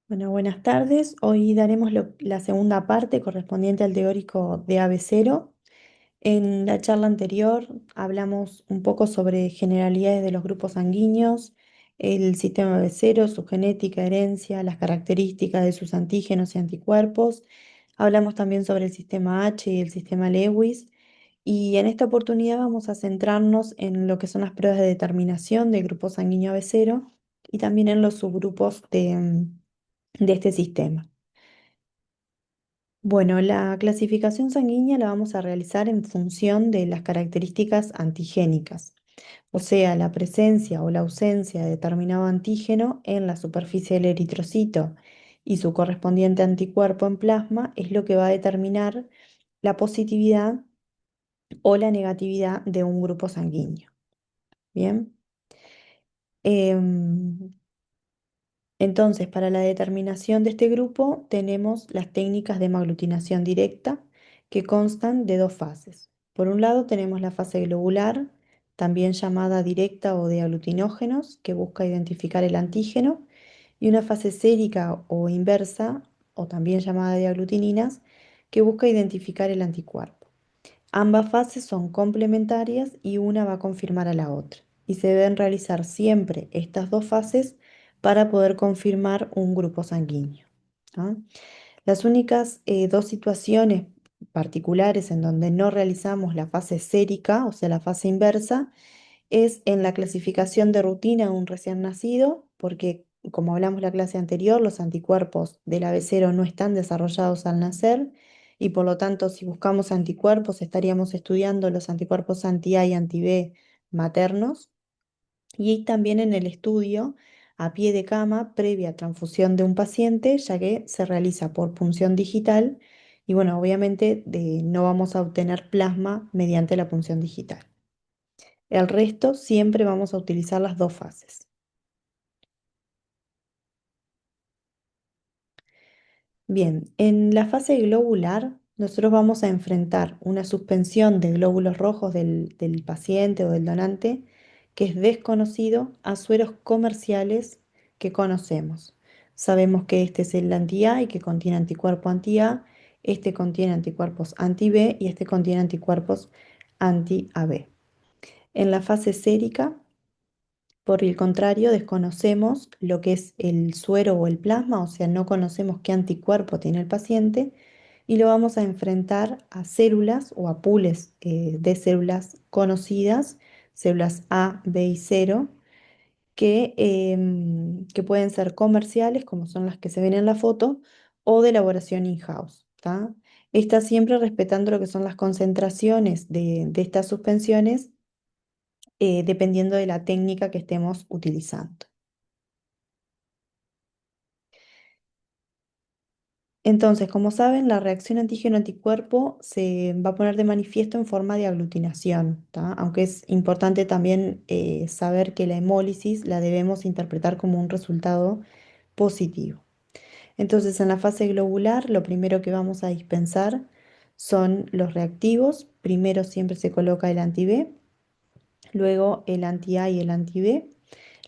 Bueno, buenas tardes. Hoy daremos la segunda parte correspondiente al teórico de AB0. En la charla anterior hablamos un poco sobre generalidades de los grupos sanguíneos, el sistema AB0, su genética, herencia, las características de sus antígenos y anticuerpos. Hablamos también sobre el sistema H y el sistema Lewis. Y en esta oportunidad vamos a centrarnos en lo que son las pruebas de determinación del grupo sanguíneo AB0 y también en los subgrupos de este sistema. Bueno, la clasificación sanguínea la vamos a realizar en función de las características antigénicas, o sea, la presencia o la ausencia de determinado antígeno en la superficie del eritrocito y su correspondiente anticuerpo en plasma es lo que va a determinar la positividad o la negatividad de un grupo sanguíneo. Bien. Em, Entonces, para la determinación de este grupo tenemos las técnicas de hemaglutinación directa que constan de dos fases. Por un lado tenemos la fase globular, también llamada directa o de aglutinógenos, que busca identificar el antígeno, y una fase sérica o inversa, o también llamada de aglutininas, que busca identificar el anticuerpo. Ambas fases son complementarias y una va a confirmar a la otra. Y se deben realizar siempre estas dos fases para poder confirmar un grupo sanguíneo. ¿Ah? Las únicas dos situaciones particulares en donde no realizamos la fase sérica, o sea, la fase inversa, es en la clasificación de rutina de un recién nacido, porque como hablamos la clase anterior, los anticuerpos del AB0 no están desarrollados al nacer y por lo tanto si buscamos anticuerpos estaríamos estudiando los anticuerpos anti-A y anti-B maternos y también en el estudio a pie de cama previa transfusión de un paciente, ya que se realiza por punción digital y bueno, obviamente no vamos a obtener plasma mediante la punción digital. El resto siempre vamos a utilizar las dos fases. Bien, en la fase globular nosotros vamos a enfrentar una suspensión de glóbulos rojos del paciente o del donante que es desconocido a sueros comerciales que conocemos. Sabemos que este es el anti-A y que contiene anticuerpo anti-A, este contiene anticuerpos anti-B y este contiene anticuerpos anti-AB. En la fase sérica por el contrario, desconocemos lo que es el suero o el plasma, o sea, no conocemos qué anticuerpo tiene el paciente y lo vamos a enfrentar a células o a pools de células conocidas, células A, B y 0, que pueden ser comerciales, como son las que se ven en la foto, o de elaboración in-house. ¿Tá? Está siempre respetando lo que son las concentraciones de estas suspensiones, dependiendo de la técnica que estemos utilizando. Entonces, como saben, la reacción antígeno-anticuerpo se va a poner de manifiesto en forma de aglutinación, ¿tá? Aunque es importante también saber que la hemólisis la debemos interpretar como un resultado positivo. Entonces, en la fase globular, lo primero que vamos a dispensar son los reactivos. Primero siempre se coloca el anti-B, luego el anti-A y el anti-B.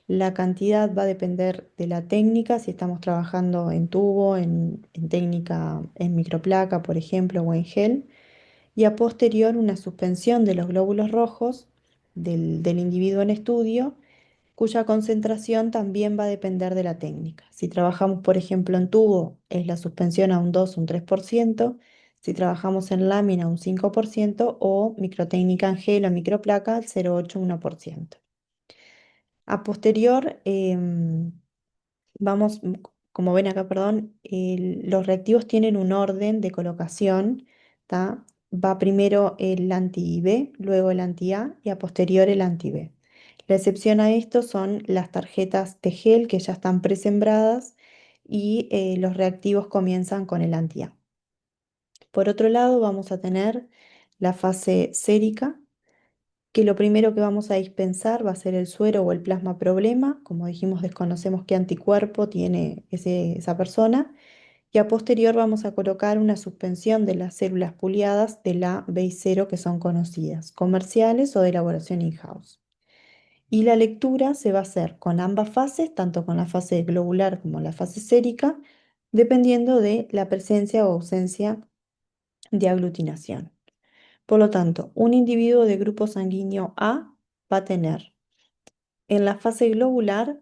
La cantidad va a depender de la técnica, si estamos trabajando en tubo, en técnica en microplaca, por ejemplo, o en gel, y a posterior una suspensión de los glóbulos rojos del individuo en estudio, cuya concentración también va a depender de la técnica. Si trabajamos, por ejemplo, en tubo, es la suspensión a un 2, un 3%, si trabajamos en lámina, un 5%, o microtécnica en gel o microplaca, al 0,8, 1%. A posterior, vamos, como ven acá, perdón, los reactivos tienen un orden de colocación, ¿tá? Va primero el anti-B, luego el anti-A y a posterior el anti-B. La excepción a esto son las tarjetas de gel que ya están presembradas y los reactivos comienzan con el anti-A. Por otro lado, vamos a tener la fase sérica, que lo primero que vamos a dispensar va a ser el suero o el plasma problema. Como dijimos, desconocemos qué anticuerpo tiene esa persona. Y a posterior vamos a colocar una suspensión de las células puliadas de la B0 que son conocidas, comerciales o de elaboración in-house. Y la lectura se va a hacer con ambas fases, tanto con la fase globular como la fase sérica, dependiendo de la presencia o ausencia de aglutinación. Por lo tanto, un individuo de grupo sanguíneo A va a tener en la fase globular,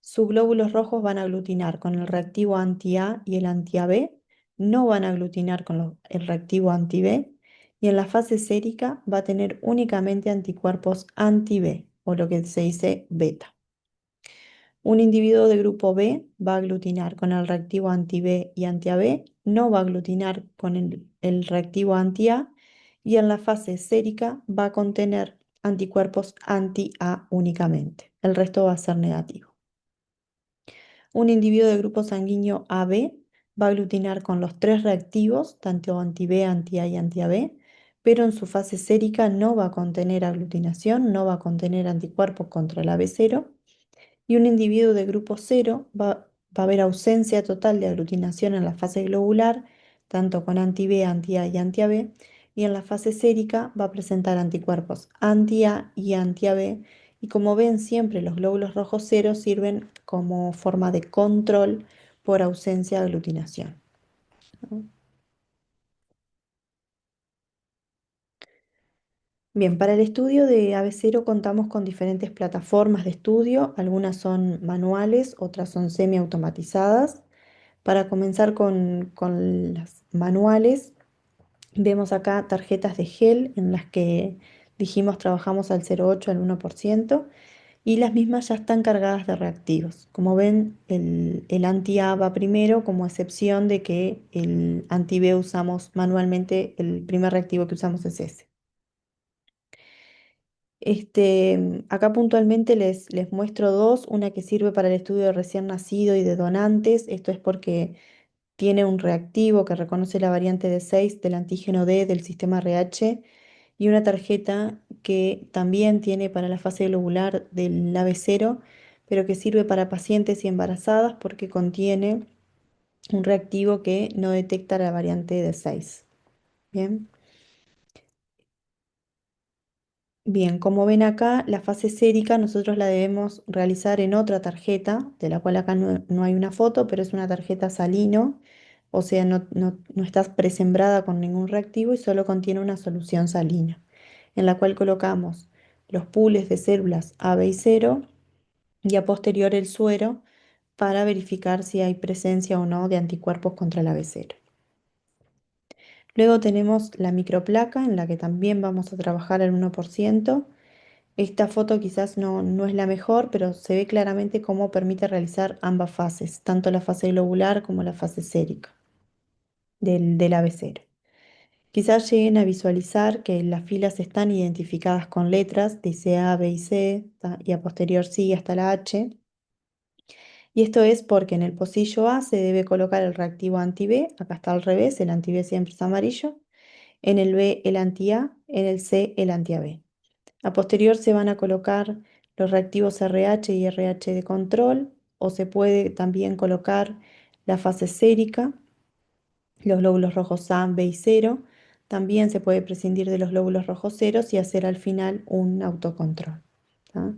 sus glóbulos rojos van a aglutinar con el reactivo anti-A y el anti-AB, no van a aglutinar con el reactivo anti-B, y en la fase sérica va a tener únicamente anticuerpos anti-B, o lo que se dice beta. Un individuo de grupo B va a aglutinar con el reactivo anti-B y anti-AB, no va a aglutinar con el reactivo anti-A, y en la fase sérica va a contener anticuerpos anti-A únicamente. El resto va a ser negativo. Un individuo de grupo sanguíneo AB va a aglutinar con los tres reactivos, tanto anti-B, anti-A y anti-AB, pero en su fase sérica no va a contener aglutinación, no va a contener anticuerpos contra el AB0. Y un individuo de grupo cero va a haber ausencia total de aglutinación en la fase globular, tanto con anti-B, anti-A y anti-AB, y en la fase sérica va a presentar anticuerpos anti-A y anti-AB, y como ven siempre los glóbulos rojos cero sirven como forma de control por ausencia de aglutinación, ¿no? Bien, para el estudio de AB0 contamos con diferentes plataformas de estudio, algunas son manuales, otras son semiautomatizadas. Para comenzar con las manuales, vemos acá tarjetas de gel en las que dijimos trabajamos al 0,8 al 1% y las mismas ya están cargadas de reactivos. Como ven, el anti-A va primero, como excepción de que el anti-B usamos manualmente, el primer reactivo que usamos es ese. Acá puntualmente les muestro dos, una que sirve para el estudio de recién nacido y de donantes. Esto es porque tiene un reactivo que reconoce la variante D6 del antígeno D del sistema RH y una tarjeta que también tiene para la fase globular del AB0, pero que sirve para pacientes y embarazadas porque contiene un reactivo que no detecta la variante D6. Bien. Bien, como ven acá, la fase sérica nosotros la debemos realizar en otra tarjeta, de la cual acá no hay una foto, pero es una tarjeta salino, o sea, no está presembrada con ningún reactivo y solo contiene una solución salina, en la cual colocamos los pools de células A, B y 0 y a posterior el suero para verificar si hay presencia o no de anticuerpos contra la B0. Luego tenemos la microplaca en la que también vamos a trabajar al 1%. Esta foto quizás no es la mejor, pero se ve claramente cómo permite realizar ambas fases, tanto la fase globular como la fase sérica del ABC. Quizás lleguen a visualizar que las filas están identificadas con letras, dice A, B y C, y a posterior sigue hasta la H. Y esto es porque en el pocillo A se debe colocar el reactivo anti-B, acá está al revés, el anti-B siempre es amarillo, en el B el anti-A, en el C el anti-AB. A posterior se van a colocar los reactivos RH y RH de control, o se puede también colocar la fase sérica, los glóbulos rojos A, B y 0. También se puede prescindir de los glóbulos rojos ceros y hacer al final un autocontrol, ¿tá?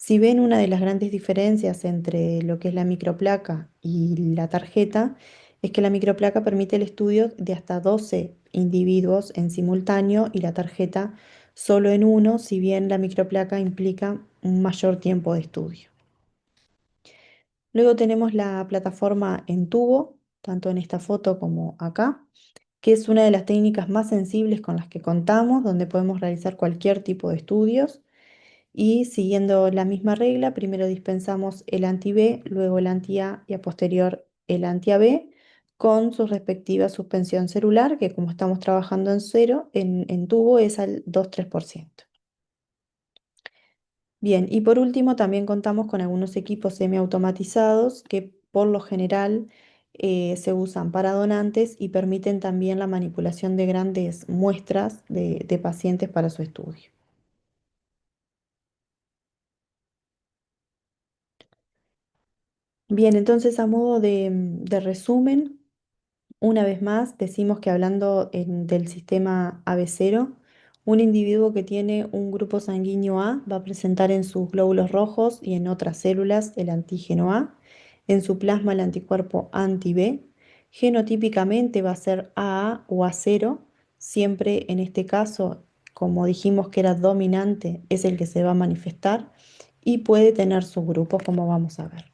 Si ven, una de las grandes diferencias entre lo que es la microplaca y la tarjeta es que la microplaca permite el estudio de hasta 12 individuos en simultáneo y la tarjeta solo en uno, si bien la microplaca implica un mayor tiempo de estudio. Luego tenemos la plataforma en tubo, tanto en esta foto como acá, que es una de las técnicas más sensibles con las que contamos, donde podemos realizar cualquier tipo de estudios. Y siguiendo la misma regla, primero dispensamos el anti-B, luego el anti-A y a posterior el anti-AB con su respectiva suspensión celular, que como estamos trabajando en cero, en tubo es al 2-3%. Bien, y por último también contamos con algunos equipos semiautomatizados que por lo general se usan para donantes y permiten también la manipulación de grandes muestras de pacientes para su estudio. Bien, entonces a modo de resumen, una vez más decimos que hablando del sistema AB0, Un individuo que tiene un grupo sanguíneo A va a presentar en sus glóbulos rojos y en otras células el antígeno A, en su plasma el anticuerpo anti-B. Genotípicamente va a ser AA o A0, siempre en este caso, como dijimos que era dominante, es el que se va a manifestar y puede tener subgrupos, como vamos a ver.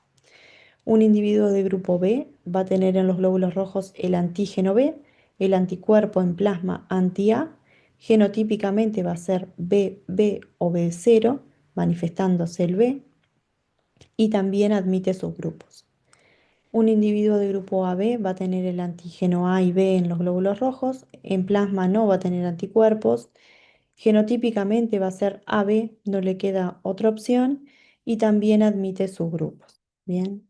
Un individuo de grupo B va a tener en los glóbulos rojos el antígeno B, el anticuerpo en plasma anti-A, genotípicamente va a ser BB o B0, manifestándose el B, y también admite subgrupos. Un individuo de grupo AB va a tener el antígeno A y B en los glóbulos rojos, en plasma no va a tener anticuerpos, genotípicamente va a ser AB, no le queda otra opción, y también admite subgrupos. Bien.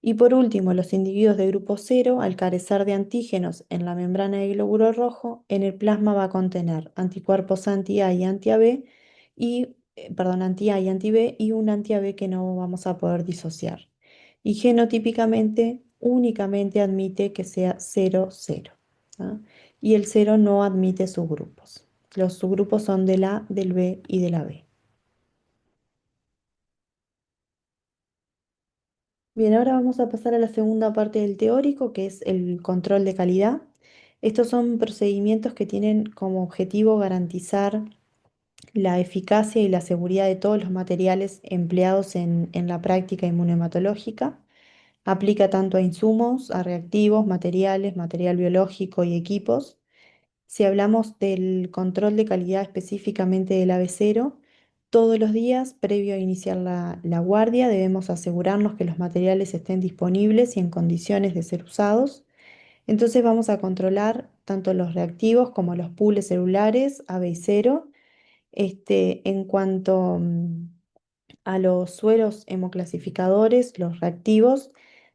Y por último, los individuos de grupo cero, al carecer de antígenos en la membrana del glóbulo rojo, en el plasma va a contener anticuerpos anti-A y anti-AB y, perdón, anti-A y anti-B y un anti-AB que no vamos a poder disociar. Y genotípicamente únicamente admite que sea 0,0. ¿Ah? Y el 0 no admite subgrupos. Los subgrupos son del A, del B y de la B. Bien, ahora vamos a pasar a la segunda parte del teórico, que es el control de calidad. Estos son procedimientos que tienen como objetivo garantizar la eficacia y la seguridad de todos los materiales empleados en la práctica inmunohematológica. Aplica tanto a insumos, a reactivos, materiales, material biológico y equipos. Si hablamos del control de calidad específicamente del AB0, todos los días, previo a iniciar la guardia, debemos asegurarnos que los materiales estén disponibles y en condiciones de ser usados. Entonces vamos a controlar tanto los reactivos como los pools celulares AB0. En cuanto a los sueros hemoclasificadores, los reactivos,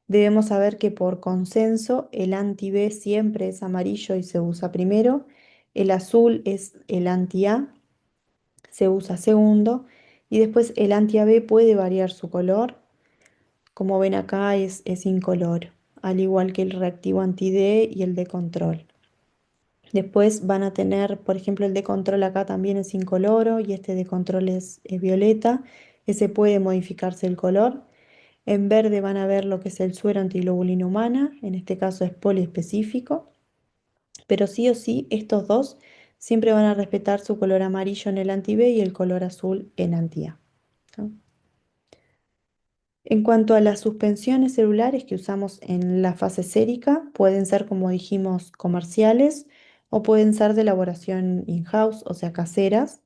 debemos saber que por consenso el anti-B siempre es amarillo y se usa primero, el azul es el anti-A, se usa segundo, y después el anti-AB puede variar su color, como ven acá es incolor, al igual que el reactivo anti-D y el de control. Después van a tener, por ejemplo, el de control acá también es incoloro y este de control es violeta. Ese puede modificarse el color. En verde van a ver lo que es el suero antiglobulina humana, en este caso es poliespecífico, pero sí o sí estos dos siempre van a respetar su color amarillo en el anti-B y el color azul en anti-A. ¿No? En cuanto a las suspensiones celulares que usamos en la fase sérica, pueden ser, como dijimos, comerciales o pueden ser de elaboración in-house, o sea, caseras.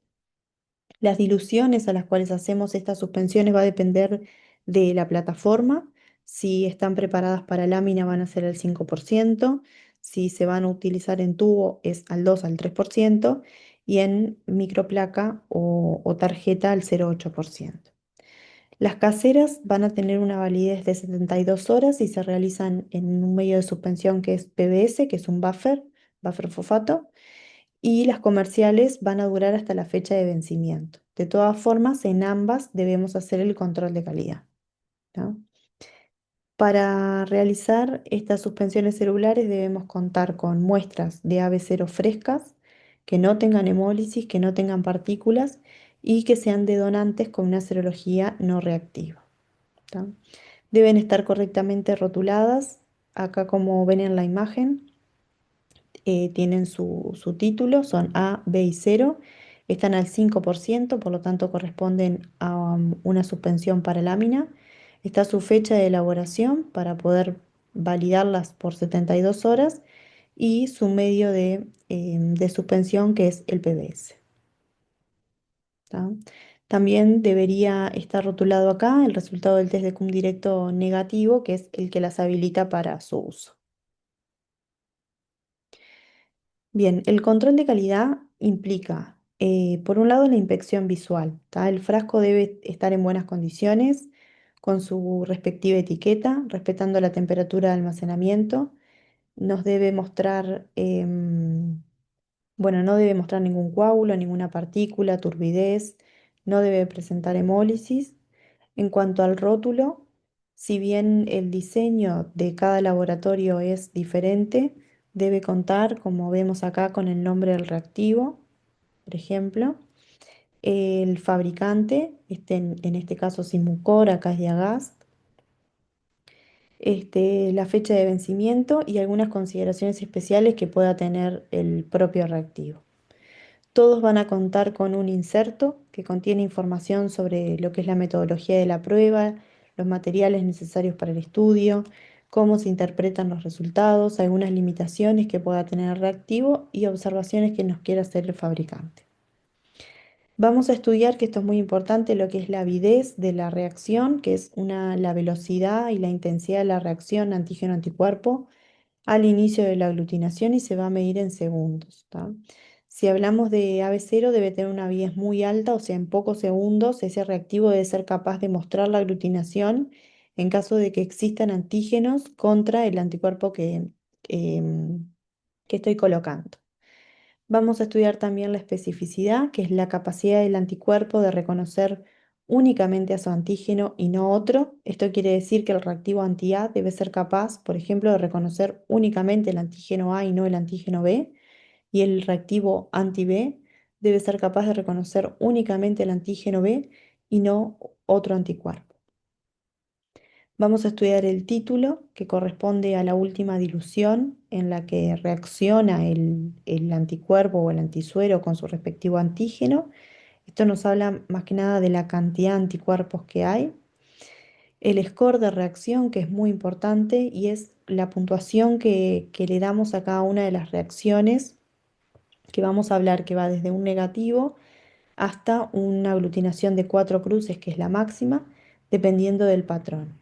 Las diluciones a las cuales hacemos estas suspensiones va a depender de la plataforma. Si están preparadas para lámina van a ser al 5%, si se van a utilizar en tubo es al 2 al 3% y en microplaca o tarjeta al 0,8%. Las caseras van a tener una validez de 72 horas y se realizan en un medio de suspensión que es PBS, que es un buffer fosfato, y las comerciales van a durar hasta la fecha de vencimiento. De todas formas, en ambas debemos hacer el control de calidad. ¿No? Para realizar estas suspensiones celulares debemos contar con muestras de AB0 frescas, que no tengan hemólisis, que no tengan partículas y que sean de donantes con una serología no reactiva. ¿Tá? Deben estar correctamente rotuladas. Acá como ven en la imagen, tienen su título, son A, B y 0. Están al 5%, por lo tanto corresponden a una suspensión para lámina. Está su fecha de elaboración para poder validarlas por 72 horas y su medio de suspensión que es el PBS. ¿Tá? También debería estar rotulado acá el resultado del test de cum directo negativo, que es el que las habilita para su uso. Bien, el control de calidad implica, por un lado, la inspección visual. ¿Tá? El frasco debe estar en buenas condiciones, con su respectiva etiqueta, respetando la temperatura de almacenamiento. Nos debe mostrar, bueno, no debe mostrar ningún coágulo, ninguna partícula, turbidez, no debe presentar hemólisis. En cuanto al rótulo, si bien el diseño de cada laboratorio es diferente, debe contar, como vemos acá, con el nombre del reactivo. por ejemplo, el fabricante, en este caso Simucor, acá es Diagast, la fecha de vencimiento y algunas consideraciones especiales que pueda tener el propio reactivo. Todos van a contar con un inserto que contiene información sobre lo que es la metodología de la prueba, los materiales necesarios para el estudio, cómo se interpretan los resultados, algunas limitaciones que pueda tener el reactivo y observaciones que nos quiera hacer el fabricante. Vamos a estudiar, que esto es muy importante, lo que es la avidez de la reacción, que es la velocidad y la intensidad de la reacción antígeno-anticuerpo al inicio de la aglutinación y se va a medir en segundos, ¿tá? Si hablamos de AB0, debe tener una avidez muy alta, o sea, en pocos segundos ese reactivo debe ser capaz de mostrar la aglutinación en caso de que existan antígenos contra el anticuerpo em, que estoy colocando. Vamos a estudiar también la especificidad, que es la capacidad del anticuerpo de reconocer únicamente a su antígeno y no otro. Esto quiere decir que el reactivo anti-A debe ser capaz, por ejemplo, de reconocer únicamente el antígeno A y no el antígeno B, y el reactivo anti-B debe ser capaz de reconocer únicamente el antígeno B y no otro anticuerpo. Vamos a estudiar el título, que corresponde a la última dilución en la que reacciona el anticuerpo o el antisuero con su respectivo antígeno. Esto nos habla más que nada de la cantidad de anticuerpos que hay. El score de reacción, que es muy importante, y es la puntuación que le damos a cada una de las reacciones, que vamos a hablar, que va desde un negativo hasta una aglutinación de 4 cruces, que es la máxima, dependiendo del patrón.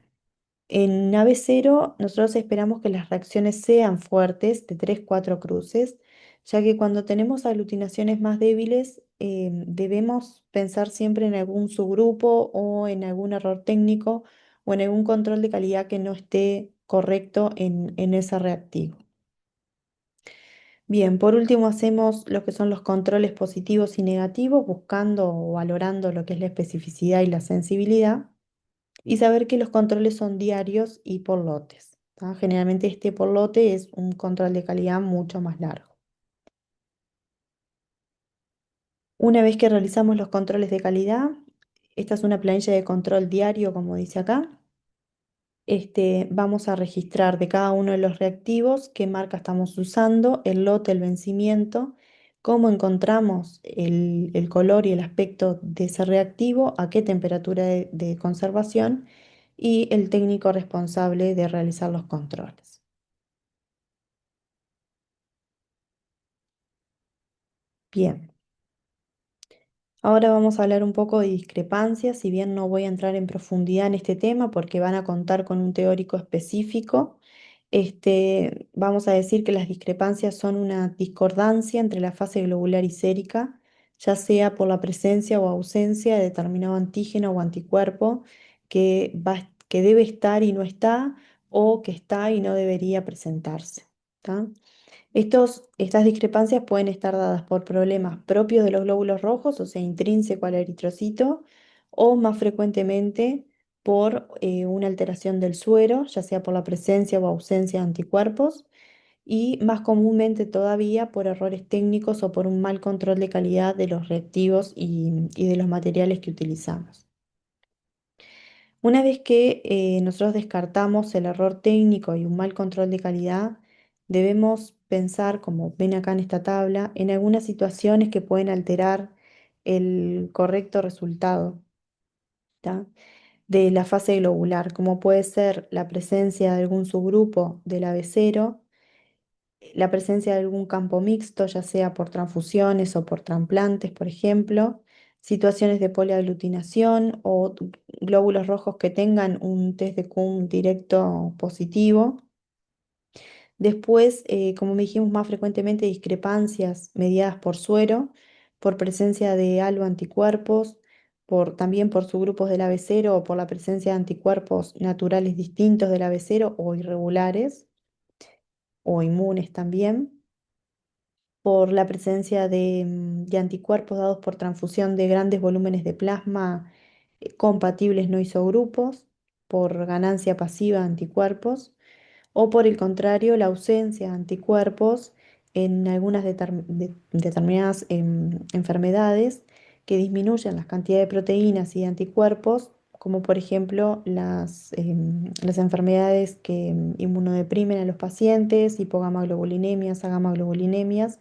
En nave cero, nosotros esperamos que las reacciones sean fuertes, de 3 4 cruces, ya que cuando tenemos aglutinaciones más débiles, debemos pensar siempre en algún subgrupo o en algún error técnico o en algún control de calidad que no esté correcto en ese reactivo. Bien, por último hacemos lo que son los controles positivos y negativos, buscando o valorando lo que es la especificidad y la sensibilidad, y saber que los controles son diarios y por lotes, ¿tá? Generalmente este por lote es un control de calidad mucho más largo. Una vez que realizamos los controles de calidad, esta es una planilla de control diario, como dice acá. Vamos a registrar de cada uno de los reactivos qué marca estamos usando, el lote, el vencimiento, cómo encontramos el color y el aspecto de ese reactivo, a qué temperatura de conservación y el técnico responsable de realizar los controles. Bien, ahora vamos a hablar un poco de discrepancias, si bien no voy a entrar en profundidad en este tema porque van a contar con un teórico específico. Vamos a decir que las discrepancias son una discordancia entre la fase globular y sérica, ya sea por la presencia o ausencia de determinado antígeno o anticuerpo que debe estar y no está, o que está y no debería presentarse, ¿tá? Estas discrepancias pueden estar dadas por problemas propios de los glóbulos rojos, o sea, intrínseco al eritrocito, o más frecuentemente por una alteración del suero, ya sea por la presencia o ausencia de anticuerpos, y más comúnmente todavía por errores técnicos o por un mal control de calidad de los reactivos y de los materiales que utilizamos. Una vez que nosotros descartamos el error técnico y un mal control de calidad, debemos pensar, como ven acá en esta tabla, en algunas situaciones que pueden alterar el correcto resultado, ¿tá? De la fase globular, como puede ser la presencia de algún subgrupo del AB0, la presencia de algún campo mixto, ya sea por transfusiones o por trasplantes, por ejemplo, situaciones de poliaglutinación o glóbulos rojos que tengan un test de Kuhn directo positivo. Después, como me dijimos, más frecuentemente discrepancias mediadas por suero, por presencia de anticuerpos, también por subgrupos del AB0 o por la presencia de anticuerpos naturales distintos del AB0 o irregulares o inmunes también, por la presencia de anticuerpos dados por transfusión de grandes volúmenes de plasma compatibles no isogrupos, por ganancia pasiva de anticuerpos, o por el contrario, la ausencia de anticuerpos en algunas determinadas enfermedades que disminuyen las cantidades de proteínas y de anticuerpos, como por ejemplo las enfermedades que inmunodeprimen a los pacientes, hipogamaglobulinemias, agamaglobulinemias,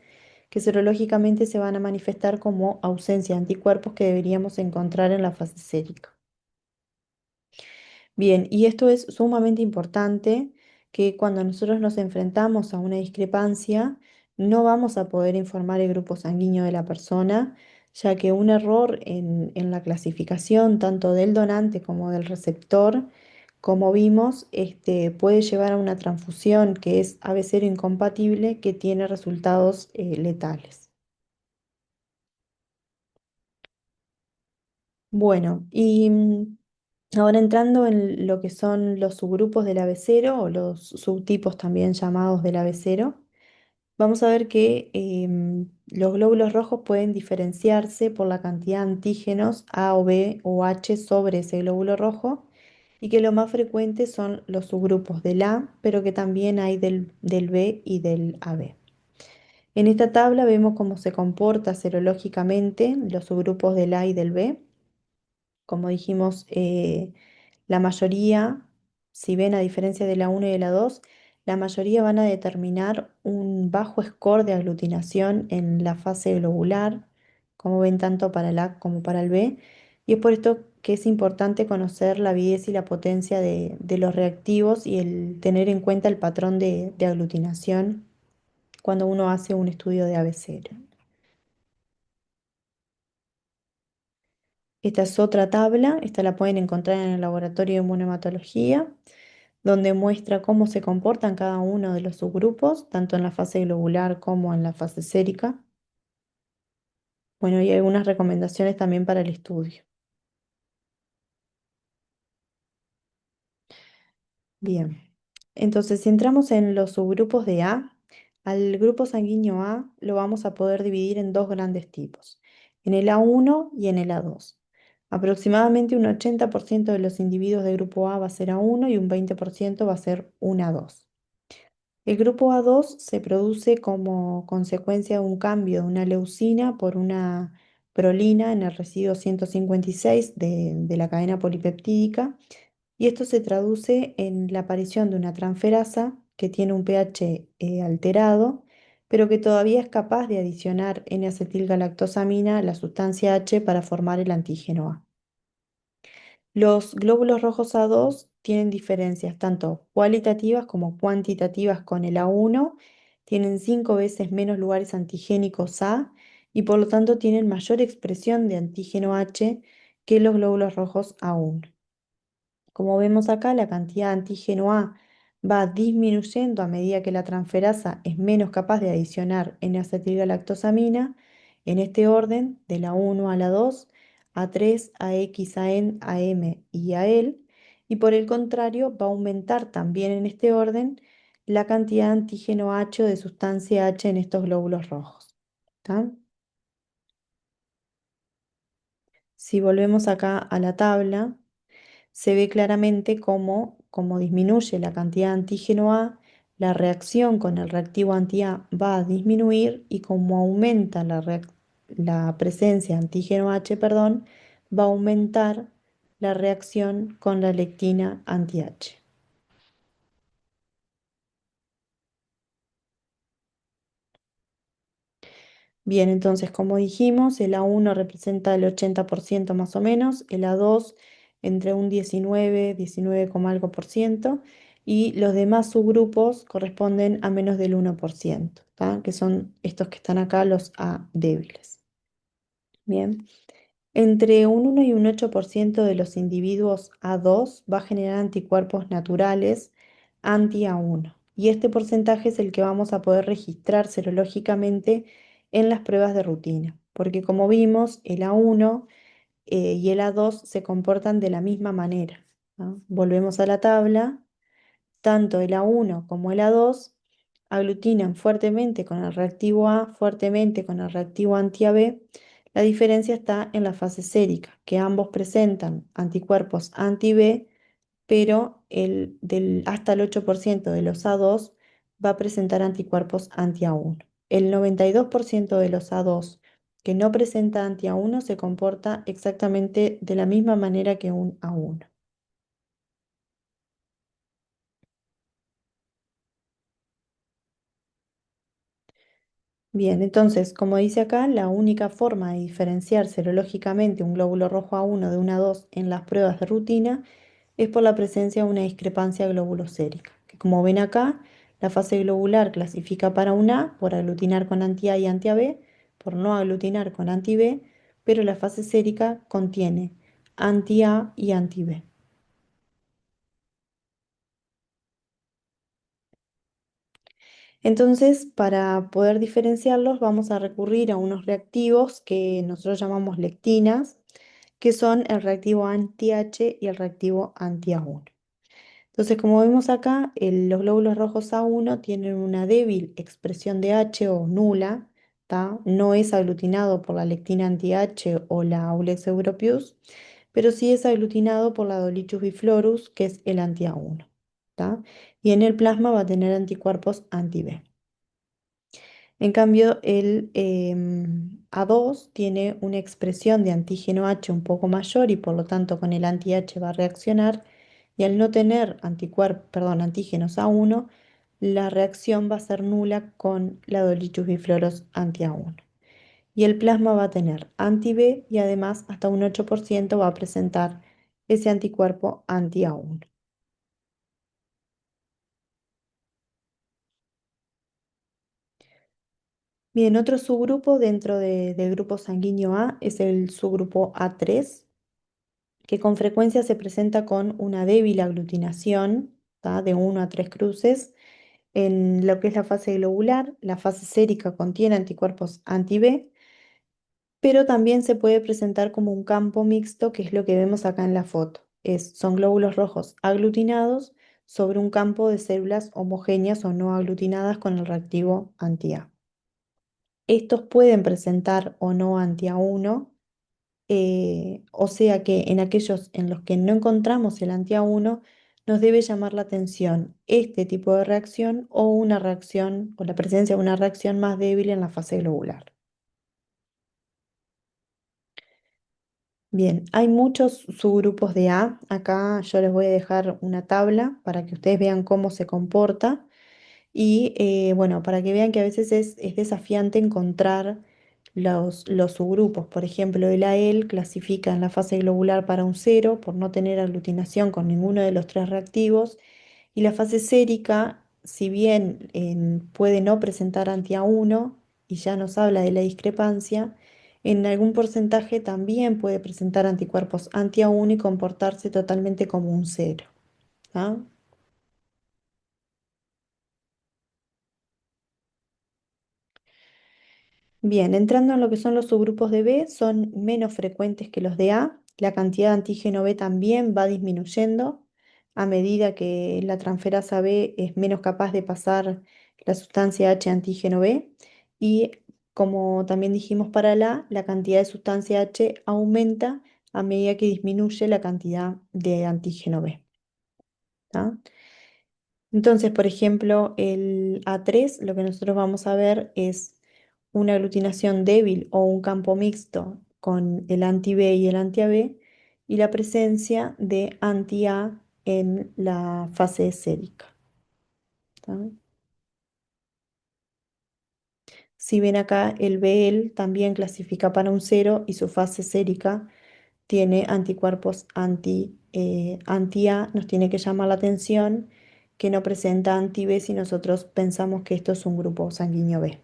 que serológicamente se van a manifestar como ausencia de anticuerpos que deberíamos encontrar en la fase sérica. Bien, y esto es sumamente importante, que cuando nosotros nos enfrentamos a una discrepancia, no vamos a poder informar el grupo sanguíneo de la persona, ya que un error en la clasificación tanto del donante como del receptor, como vimos, puede llevar a una transfusión que es AB0 incompatible, que tiene resultados letales. Bueno, y ahora entrando en lo que son los subgrupos del ABC0 o los subtipos también llamados del ABC0, vamos a ver que los glóbulos rojos pueden diferenciarse por la cantidad de antígenos A o B o H sobre ese glóbulo rojo, y que lo más frecuente son los subgrupos del A, pero que también hay del B y del AB. En esta tabla vemos cómo se comporta serológicamente los subgrupos del A y del B. Como dijimos, la mayoría, si ven a diferencia de la uno y de la 2, la mayoría van a determinar un bajo score de aglutinación en la fase globular, como ven tanto para el A como para el B. Y es por esto que es importante conocer la avidez y la potencia de los reactivos y el tener en cuenta el patrón de aglutinación cuando uno hace un estudio de ABC. Esta es otra tabla, esta la pueden encontrar en el laboratorio de inmunohematología, donde muestra cómo se comportan cada uno de los subgrupos, tanto en la fase globular como en la fase sérica. Bueno, y algunas recomendaciones también para el estudio. Bien, entonces si entramos en los subgrupos de A, al grupo sanguíneo A lo vamos a poder dividir en dos grandes tipos, en el A1 y en el A2. Aproximadamente un 80% de los individuos de grupo A va a ser A1 y un 20% va a ser un A2. El grupo A2 se produce como consecuencia de un cambio de una leucina por una prolina en el residuo 156 de la cadena polipeptídica, y esto se traduce en la aparición de una transferasa que tiene un pH alterado, pero que todavía es capaz de adicionar N-acetilgalactosamina, la sustancia H, para formar el antígeno A. Los glóbulos rojos A2 tienen diferencias tanto cualitativas como cuantitativas con el A1, tienen 5 veces menos lugares antigénicos A y por lo tanto tienen mayor expresión de antígeno H que los glóbulos rojos A1. Como vemos acá, la cantidad de antígeno A va disminuyendo a medida que la transferasa es menos capaz de adicionar N-acetilgalactosamina, en este orden, de la 1 a la 2, a 3, a X, a N, a M y a L, y por el contrario va a aumentar también en este orden la cantidad de antígeno H o de sustancia H en estos glóbulos rojos. ¿Tá? Si volvemos acá a la tabla, se ve claramente cómo, como disminuye la cantidad de antígeno A, la reacción con el reactivo anti-A va a disminuir, y como aumenta la presencia de antígeno H, perdón, va a aumentar la reacción con la lectina anti-H. Bien, entonces, como dijimos, el A1 representa el 80% más o menos, el A2 entre un 19, 19, algo por ciento, y los demás subgrupos corresponden a menos del 1%, ¿tá? Que son estos que están acá, los A débiles. Bien, entre un 1 y un 8% de los individuos A2 va a generar anticuerpos naturales anti-A1, y este porcentaje es el que vamos a poder registrar serológicamente en las pruebas de rutina, porque como vimos, el A1 y el A2 se comportan de la misma manera, ¿no? Volvemos a la tabla. Tanto el A1 como el A2 aglutinan fuertemente con el reactivo A, fuertemente con el reactivo anti-AB. La diferencia está en la fase sérica, que ambos presentan anticuerpos anti-B, pero hasta el 8% de los A2 va a presentar anticuerpos anti-A1. El 92% de los A2 que no presenta anti-A1 se comporta exactamente de la misma manera que un A1. Bien, entonces, como dice acá, la única forma de diferenciar serológicamente un glóbulo rojo A1 de un A2 en las pruebas de rutina es por la presencia de una discrepancia globulosérica, que como ven acá, la fase globular clasifica para un A por aglutinar con anti-A y anti-AB, por no aglutinar con anti-B, pero la fase sérica contiene anti-A y anti-B. Entonces, para poder diferenciarlos, vamos a recurrir a unos reactivos que nosotros llamamos lectinas, que son el reactivo anti-H y el reactivo anti-A1. Entonces, como vemos acá, los glóbulos rojos A1 tienen una débil expresión de H o nula, ¿tá? No es aglutinado por la lectina anti-H o la Aulex europeus, pero sí es aglutinado por la Dolichus biflorus, que es el anti-A1, ¿tá? Y en el plasma va a tener anticuerpos anti-B. En cambio, el A2 tiene una expresión de antígeno H un poco mayor y por lo tanto con el anti-H va a reaccionar y al no tener antígenos A1, la reacción va a ser nula con la Dolichus bifloros anti-A1. Y el plasma va a tener anti-B y además hasta un 8% va a presentar ese anticuerpo anti-A1. Bien, otro subgrupo dentro del grupo sanguíneo A es el subgrupo A3, que con frecuencia se presenta con una débil aglutinación, ¿tá? De 1 a 3 cruces. En lo que es la fase globular, la fase sérica contiene anticuerpos anti-B, pero también se puede presentar como un campo mixto, que es lo que vemos acá en la foto. Son glóbulos rojos aglutinados sobre un campo de células homogéneas o no aglutinadas con el reactivo anti-A. Estos pueden presentar o no anti-A1, o sea que en aquellos en los que no encontramos el anti-A1, nos debe llamar la atención este tipo de reacción o una reacción o la presencia de una reacción más débil en la fase globular. Bien, hay muchos subgrupos de A. Acá yo les voy a dejar una tabla para que ustedes vean cómo se comporta. Y bueno, para que vean que a veces es desafiante encontrar los subgrupos. Por ejemplo, el AEL clasifica en la fase globular para un 0 por no tener aglutinación con ninguno de los tres reactivos. Y la fase sérica, si bien puede no presentar anti-A1 y ya nos habla de la discrepancia, en algún porcentaje también puede presentar anticuerpos anti-A1 y comportarse totalmente como un 0. ¿Ah? Bien, entrando en lo que son los subgrupos de B, son menos frecuentes que los de A. La cantidad de antígeno B también va disminuyendo a medida que la transferasa B es menos capaz de pasar la sustancia H antígeno B. Y como también dijimos para la cantidad de sustancia H aumenta a medida que disminuye la cantidad de antígeno B. ¿Tá? Entonces, por ejemplo, el A3, lo que nosotros vamos a ver es una aglutinación débil o un campo mixto con el anti-B y el anti-AB y la presencia de anti-A en la fase sérica. ¿Tá? Si ven acá, el BL también clasifica para un 0 y su fase sérica tiene anticuerpos anti-A. Nos tiene que llamar la atención que no presenta anti-B si nosotros pensamos que esto es un grupo sanguíneo B.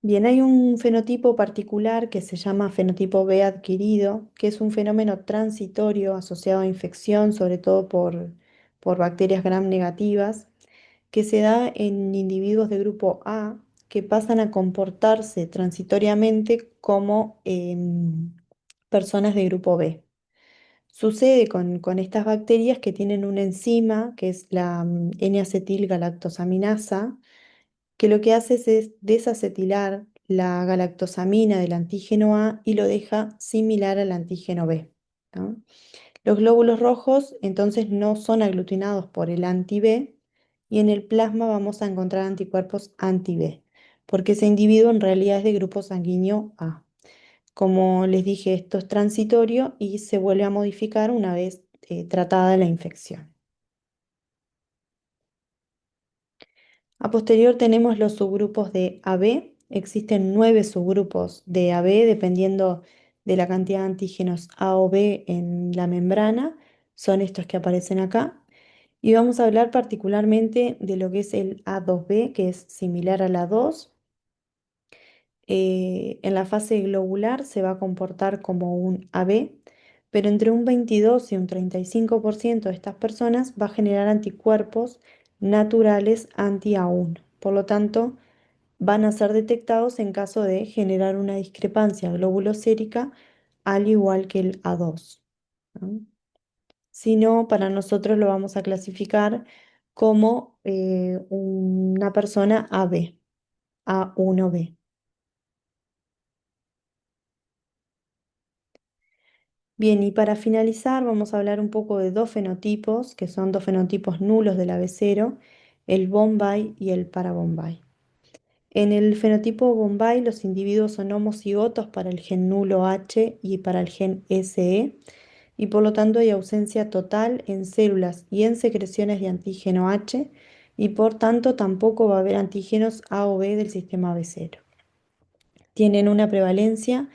Bien, hay un fenotipo particular que se llama fenotipo B adquirido, que es un fenómeno transitorio asociado a infección, sobre todo por bacterias gram negativas, que se da en individuos de grupo A que pasan a comportarse transitoriamente como personas de grupo B. Sucede con estas bacterias que tienen una enzima, que es la N-acetilgalactosaminasa, que lo que hace es desacetilar la galactosamina del antígeno A y lo deja similar al antígeno B. ¿No? Los glóbulos rojos entonces no son aglutinados por el anti-B y en el plasma vamos a encontrar anticuerpos anti-B, porque ese individuo en realidad es de grupo sanguíneo A. Como les dije, esto es transitorio y se vuelve a modificar una vez tratada la infección. A posterior tenemos los subgrupos de AB. Existen 9 subgrupos de AB dependiendo de la cantidad de antígenos A o B en la membrana. Son estos que aparecen acá. Y vamos a hablar particularmente de lo que es el A2B, que es similar al A2. En la fase globular se va a comportar como un AB, pero entre un 22 y un 35% de estas personas va a generar anticuerpos naturales anti-A1. Por lo tanto, van a ser detectados en caso de generar una discrepancia globulosérica al igual que el A2. ¿No? Si no, para nosotros lo vamos a clasificar como una persona AB, A1B. Bien, y para finalizar vamos a hablar un poco de dos fenotipos, que son dos fenotipos nulos del AB0, el Bombay y el Parabombay. En el fenotipo Bombay los individuos son homocigotos para el gen nulo H y para el gen SE, y por lo tanto hay ausencia total en células y en secreciones de antígeno H, y por tanto tampoco va a haber antígenos A o B del sistema B0. Tienen una prevalencia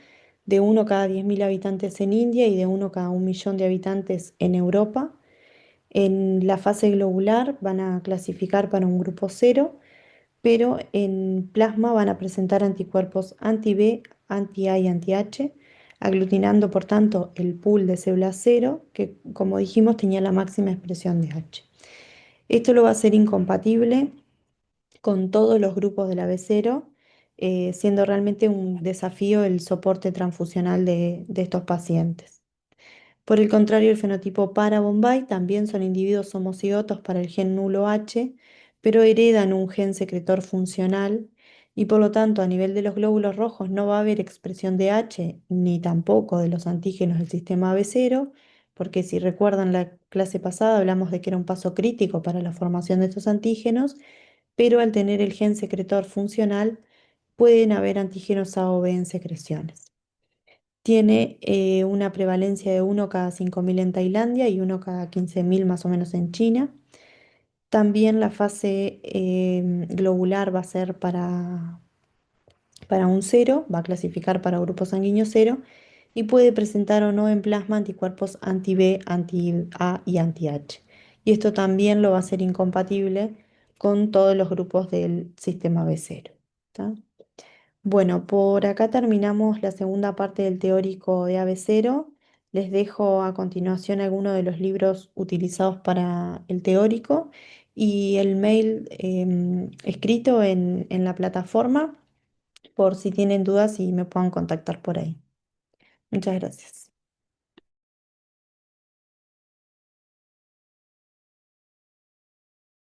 de uno cada 10.000 habitantes en India y de uno cada 1 millón de habitantes en Europa. En la fase globular van a clasificar para un grupo cero, pero en plasma van a presentar anticuerpos anti-B, anti-A y anti-H, aglutinando por tanto el pool de células cero, que como dijimos tenía la máxima expresión de H. Esto lo va a hacer incompatible con todos los grupos del AB0, siendo realmente un desafío el soporte transfusional de estos pacientes. Por el contrario, el fenotipo para-Bombay también son individuos homocigotos para el gen nulo H, pero heredan un gen secretor funcional y por lo tanto a nivel de los glóbulos rojos no va a haber expresión de H ni tampoco de los antígenos del sistema AB0, porque si recuerdan la clase pasada hablamos de que era un paso crítico para la formación de estos antígenos, pero al tener el gen secretor funcional pueden haber antígenos A o B en secreciones. Tiene una prevalencia de uno cada 5.000 en Tailandia y uno cada 15.000 más o menos en China. También la fase globular va a ser para un cero, va a clasificar para grupo sanguíneo cero y puede presentar o no en plasma anticuerpos anti-B, anti-A y anti-H. Y esto también lo va a hacer incompatible con todos los grupos del sistema B0. ¿Tá? Bueno, por acá terminamos la segunda parte del teórico de AB0. Les dejo a continuación algunos de los libros utilizados para el teórico y el mail escrito en la plataforma por si tienen dudas y me puedan contactar por ahí. Muchas gracias.